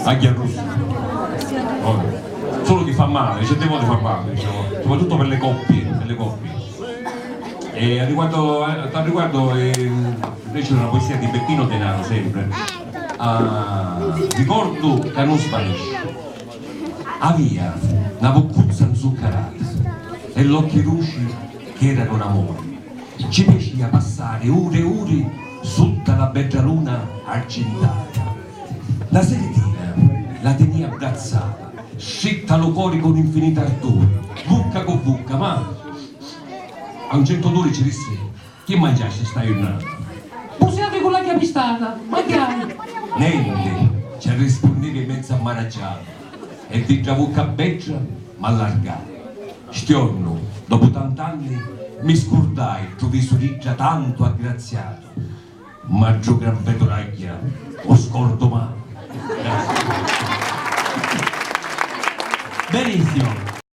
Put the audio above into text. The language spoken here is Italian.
Anche a russo. Solo che fa male, certe volte fa male, diciamo, soprattutto per le coppie, E a riguardo invece una poesia di Beppino Denaro sempre. Ricordo che non sparisce. Avia una boccuzza zuccherata e l'occhi luci che erano un amore. Ci piaceva passare ore e ore sotto la bella luna argentata. La seretina la tenia abbrazzata, scitta lo cuore con infinito ardore, bucca con bucca, ma a un certo punto ci disse: chi mangiasse sta giornata? Possiate con la capistata, magari. Niente, ci rispondeva in mezzo a managgiato e di la bocca bella ma allargata. Stiorno, dopo tant'anni, mi scordai il tuo viso riccia tanto aggraziato, ma gio gran pedoraglia, lo scordo mai. Benissimo.